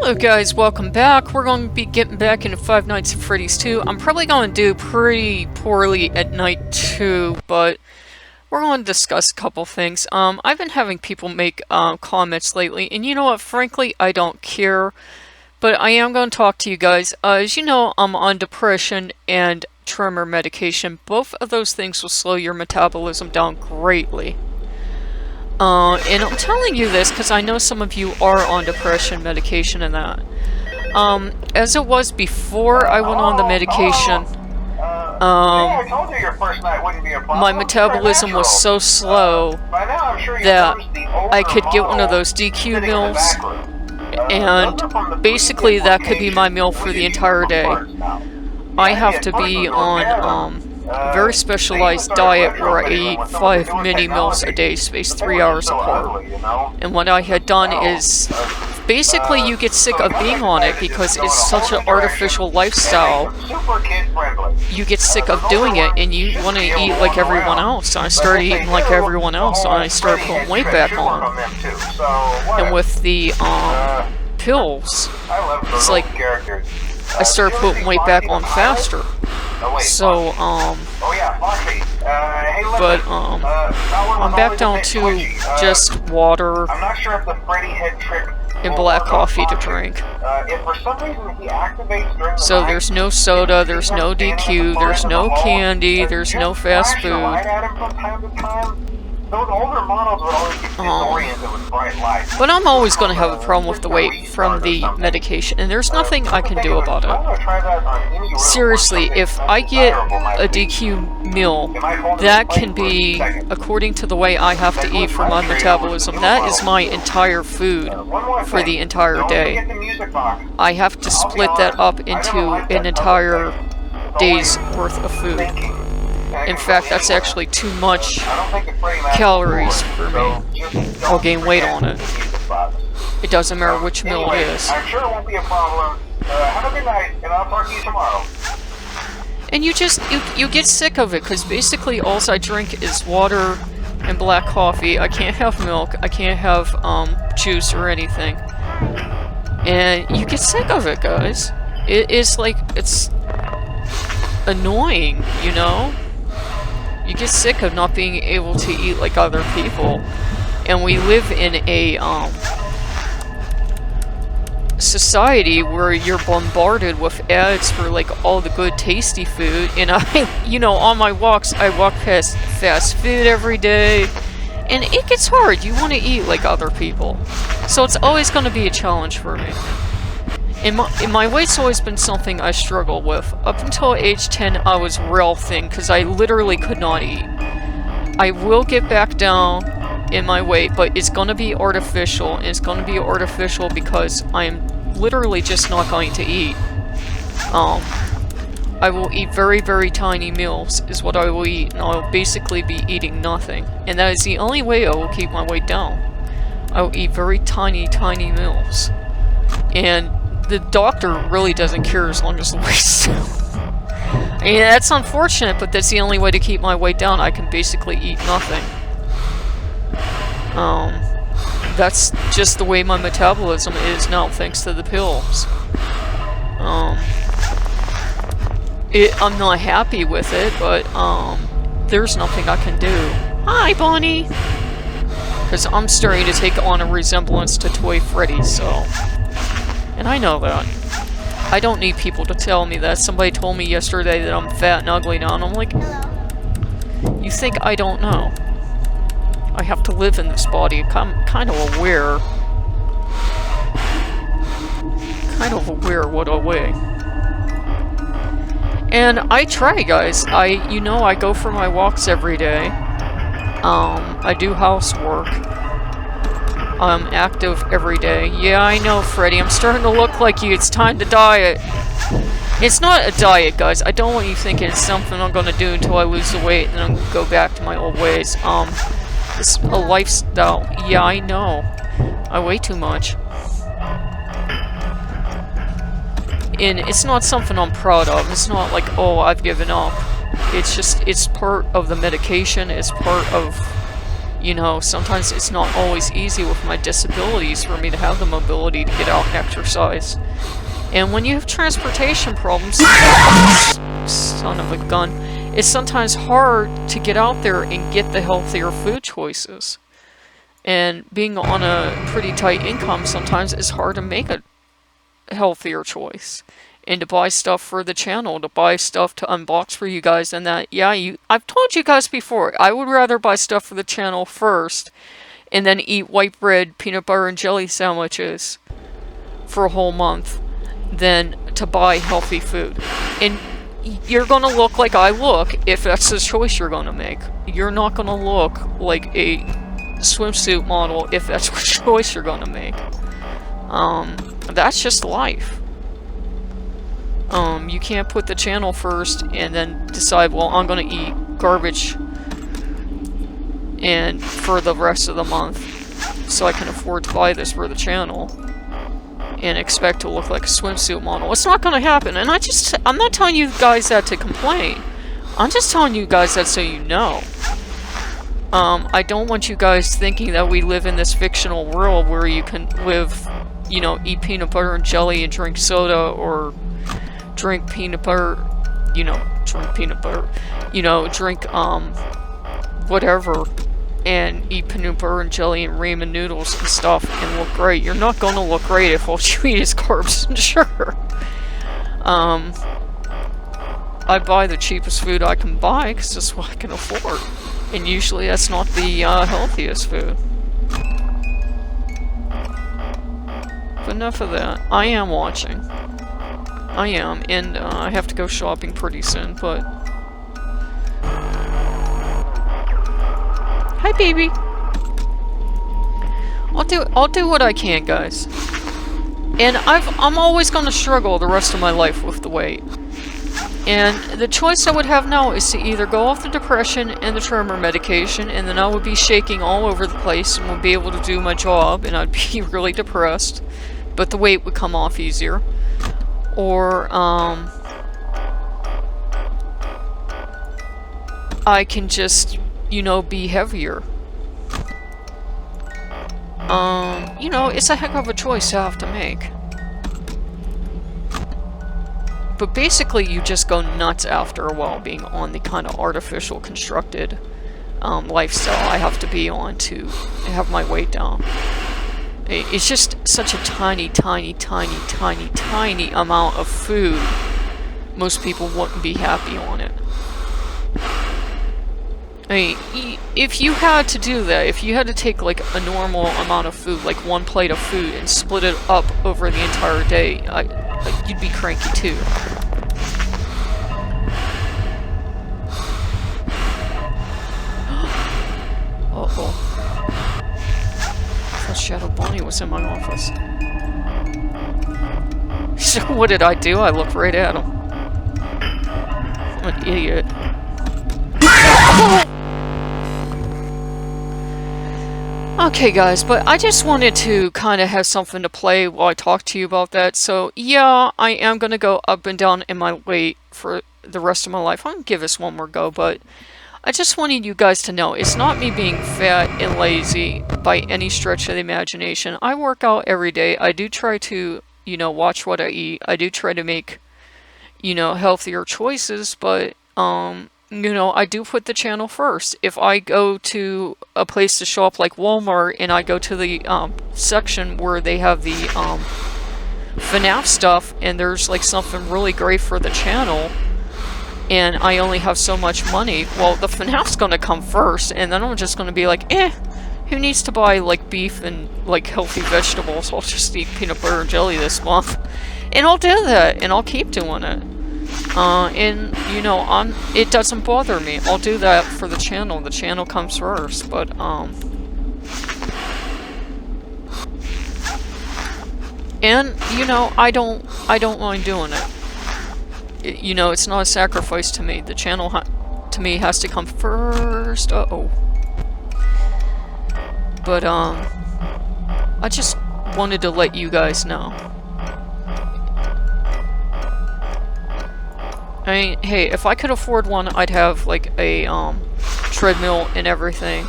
Hello guys, welcome back. We're going to be getting back into Five Nights at Freddy's 2. I'm probably going to do pretty poorly at night 2, but we're going to discuss a couple things. I've been having people make comments lately, and you know what, frankly, I don't care. But I am going to talk to you guys. As you know, I'm on depression and tremor medication. Both of those things will slow your metabolism down greatly. And I'm telling you this because I know some of you are on depression medication and that. As it was before I went on the medication, my metabolism was so slow that I could get one of those DQ meals, and basically that could be my meal for the entire day. I have to be on a very specialized diet where I eat 5 mini meals a day spaced 3 hours apart. And what I had done is, basically you get sick of being on it because it's such an artificial lifestyle. You get sick of doing it and you want to eat like everyone else. And I started eating like everyone else and I started putting weight back on. And with the pills, it's like I started putting weight back on faster. So, I'm back down to just water and black coffee to drink. So there's no soda, there's no DQ, there's no candy, there's no fast food. But I'm always going to have a problem with the weight from the medication, and there's nothing I can do about it. Seriously, if I get a DQ meal, that can be, according to the way I have to eat for my metabolism, that is my entire food for the entire day. I have to split that up into an entire day's worth of food. In fact, that's actually too much calories for me. I'll gain weight on it. It doesn't matter which meal it is. I'm sure it won't be a problem. Have a good night, and I'll talk to you tomorrow. And you get sick of it, because basically all I drink is water and black coffee. I can't have milk. I can't have juice or anything. And you get sick of it, guys. It's like, it's annoying, you know? You get sick of not being able to eat like other people. And we live in a society where you're bombarded with ads for like all the good tasty food. And you know, on my walks, I walk past fast food every day. And it gets hard. You want to eat like other people. So it's always going to be a challenge for me. And my weight's always been something I struggle with. Up until age 10, I was real thin, because I literally could not eat. I will get back down in my weight, but it's going to be artificial, and it's going to be artificial because I'm literally just not going to eat. I will eat very, very tiny meals, is what I will eat, and I'll basically be eating nothing. And that is the only way I will keep my weight down. I will eat very tiny, tiny meals. And the doctor really doesn't care as long as the weight's down. I mean, that's unfortunate, but that's the only way to keep my weight down. I can basically eat nothing. That's just the way my metabolism is now, thanks to the pills. I'm not happy with it, but there's nothing I can do. Hi, Bonnie! Because I'm starting to take on a resemblance to Toy Freddy, so... And I know that. I don't need people to tell me that. Somebody told me yesterday that I'm fat and ugly now, and I'm like, you think I don't know? I have to live in this body. I'm kind of aware. Kind of aware what I weigh. And I try, guys. You know, I go for my walks every day. I do housework. I'm active every day. Yeah, I know, Freddy. I'm starting to look like you. It's time to diet. It's not a diet, guys. I don't want you thinking it's something I'm going to do until I lose the weight and then go back to my old ways. It's a lifestyle. Yeah, I know. I weigh too much. And it's not something I'm proud of. It's not like, oh, I've given up. It's just, it's part of the medication. It's part of, You know, sometimes it's not always easy with my disabilities for me to have the mobility to get out and exercise. And when you have transportation problems, son of a gun, it's sometimes hard to get out there and get the healthier food choices. And being on a pretty tight income, sometimes it's hard to make a healthier choice. And to buy stuff for the channel, to buy stuff to unbox for you guys, and that, yeah, I've told you guys before, I would rather buy stuff for the channel first, and then eat white bread, peanut butter, and jelly sandwiches for a whole month, than to buy healthy food. And you're gonna look like I look if that's the choice you're gonna make. You're not gonna look like a swimsuit model if that's what choice you're gonna make. That's just life. You can't put the channel first and then decide, well, I'm gonna eat garbage and for the rest of the month so I can afford to buy this for the channel and expect to look like a swimsuit model. It's not gonna happen. And I'm not telling you guys that to complain. I'm just telling you guys that so you know. I don't want you guys thinking that we live in this fictional world where you can live, you know, eat peanut butter and jelly and drink soda, or drink peanut butter, drink whatever, and eat peanut butter and jelly and ramen noodles and stuff and look great. You're not going to look great if all you eat is carbs and sugar. I buy the cheapest food I can buy because that's what I can afford. And usually that's not the healthiest food. But enough of that. I am watching. I am, and I have to go shopping pretty soon, but... Hi, baby! I'll do what I can, guys. And I'm always gonna struggle the rest of my life with the weight. And the choice I would have now is to either go off the depression and the tremor medication, and then I would be shaking all over the place and would be able to do my job, and I'd be really depressed, but the weight would come off easier. Or, I can just, you know, be heavier. You know, it's a heck of a choice to have to make. But basically, you just go nuts after a while being on the kind of artificial constructed lifestyle I have to be on to have my weight down. It's just such a tiny, tiny, tiny, tiny, tiny amount of food. Most people wouldn't be happy on it. I mean, if you had to do that, if you had to take like a normal amount of food, like one plate of food, and split it up over the entire day, you'd be cranky too. Uh-oh. I thought Shadow Bonnie was in my office. So what did I do? I looked right at him. I'm an idiot. Okay guys, but I just wanted to kind of have something to play while I talk to you about that. So yeah, I am going to go up and down in my weight for the rest of my life. I'm going to give this one more go, but I just wanted you guys to know it's not me being fat and lazy by any stretch of the imagination. I work out every day. I do try to, you know, watch what I eat. I do try to make, you know, healthier choices, but you know, I do put the channel first. If I go to a place to shop like Walmart and I go to the section where they have the FNAF stuff and there's like something really great for the channel and I only have so much money, well, the FNAF's gonna come first, and then I'm just gonna be like, who needs to buy like beef and like healthy vegetables? I'll just eat peanut butter and jelly this month. And I'll do that, and I'll keep doing it. And, you know, it doesn't bother me. I'll do that for the channel. The channel comes first, but, and, you know, I don't mind doing it. You know, it's not a sacrifice to me. The channel, to me, has to come first. Uh-oh. But, I just wanted to let you guys know. I mean, hey, if I could afford one, I'd have, like, a, treadmill and everything.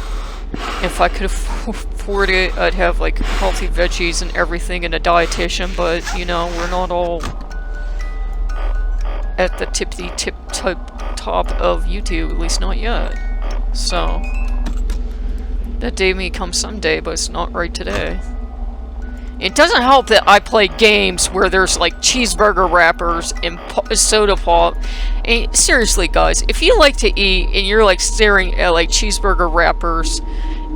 If I could afford it, I'd have like healthy veggies and everything and a dietitian, but you know, we're not all at the top of YouTube, at least not yet. So, that day may come someday, but it's not right today. It doesn't help that I play games where there's like cheeseburger wrappers and soda pop. And seriously, guys, if you like to eat and you're like staring at like cheeseburger wrappers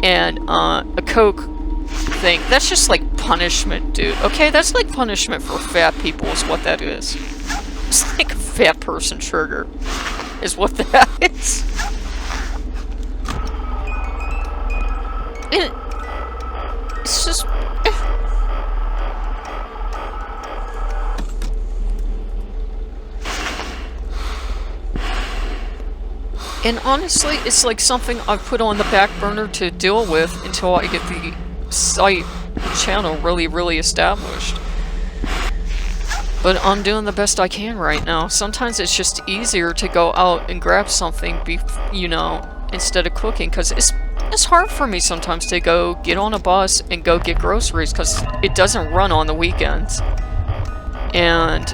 and a Coke thing, that's just like punishment, dude. Okay, that's like punishment for fat people is what that is. It's like a fat person trigger is what that is. It's just... And honestly, it's like something I've put on the back burner to deal with until I get the site channel really established. But I'm doing the best I can right now. Sometimes it's just easier to go out and grab something, you know, instead of cooking, because it's hard for me sometimes to go get on a bus and go get groceries, because it doesn't run on the weekends. And,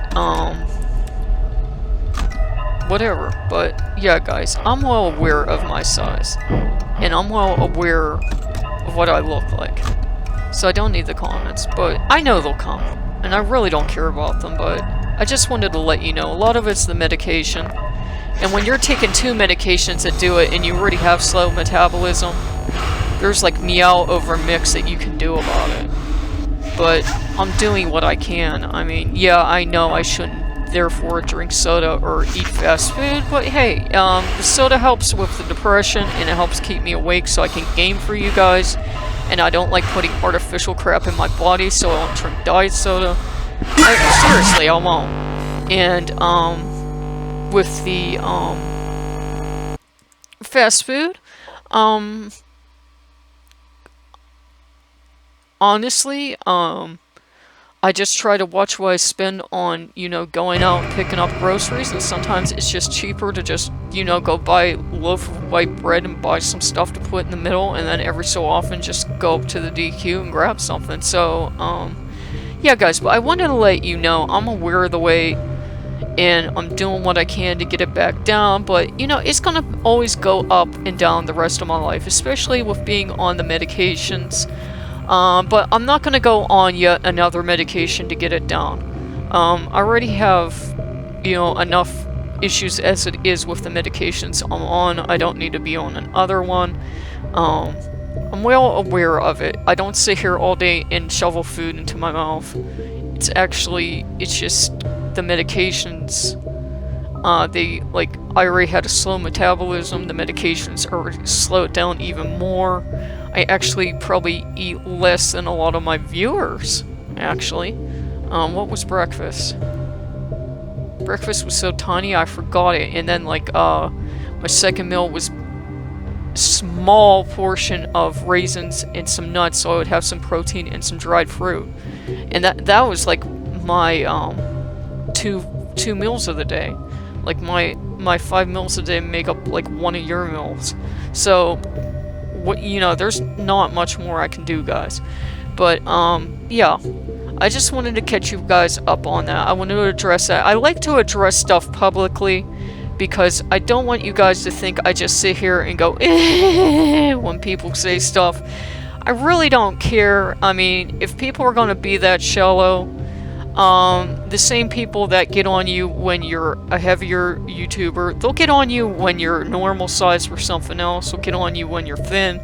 whatever. But yeah, guys, I'm well aware of my size, and I'm well aware of what I look like, so I don't need the comments, but I know they'll come, and I really don't care about them. But I just wanted to let you know, a lot of it's the medication, and when you're taking 2 medications that do it and you already have slow metabolism, there's like meow over mix that you can do about it. But I'm doing what I can. I mean, yeah, I know I shouldn't therefore drink soda or eat fast food, but hey, the soda helps with the depression, and it helps keep me awake so I can game for you guys, and I don't like putting artificial crap in my body, so I won't drink diet soda. Seriously, I won't. And with the fast food, honestly, I just try to watch what I spend on, you know, going out and picking up groceries, and sometimes it's just cheaper to just, you know, go buy a loaf of white bread and buy some stuff to put in the middle, and then every so often just go up to the DQ and grab something. So, yeah, guys, but I wanted to let you know I'm aware of the weight, and I'm doing what I can to get it back down, but, you know, it's gonna always go up and down the rest of my life, especially with being on the medications. But I'm not going to go on yet another medication to get it down. I already have, you know, enough issues as it is with the medications I'm on. I don't need to be on another one. I'm well aware of it. I don't sit here all day and shovel food into my mouth. It's just the medications. I already had a slow metabolism. The medications already slow it down even more. I actually probably eat less than a lot of my viewers, actually. What was breakfast? Breakfast was so tiny, I forgot it. And then, like, my second meal was a small portion of raisins and some nuts, so I would have some protein and some dried fruit. And that was, like, my, two meals of the day. Like, my 5 meals a day make up, like, one of your meals. So... you know, there's not much more I can do, guys. But, yeah. I just wanted to catch you guys up on that. I wanted to address that. I like to address stuff publicly, because I don't want you guys to think I just sit here and go, when people say stuff. I really don't care. I mean, if people are going to be that shallow, the same people that get on you when you're a heavier YouTuber, they'll get on you when you're normal size for something else, they'll get on you when you're thin.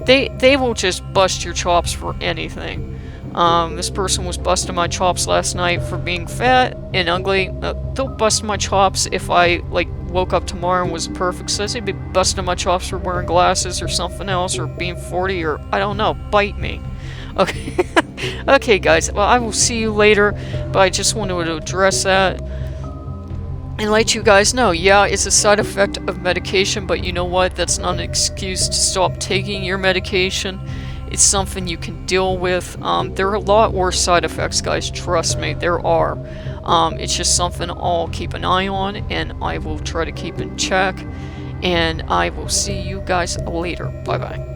They will just bust your chops for anything. This person was busting my chops last night for being fat and ugly. They'll bust my chops if I, like, woke up tomorrow and was a perfect size. They'd be busting my chops for wearing glasses or something else, or being 40, or, I don't know, bite me. Okay. Okay, guys, well, I will see you later, but I just wanted to address that and let you guys know, yeah, it's a side effect of medication, but you know what? That's not an excuse to stop taking your medication. It's something you can deal with. There are a lot worse side effects, guys, trust me, there are. It's just something I'll keep an eye on, and I will try to keep in check, and I will see you guys later. Bye-bye.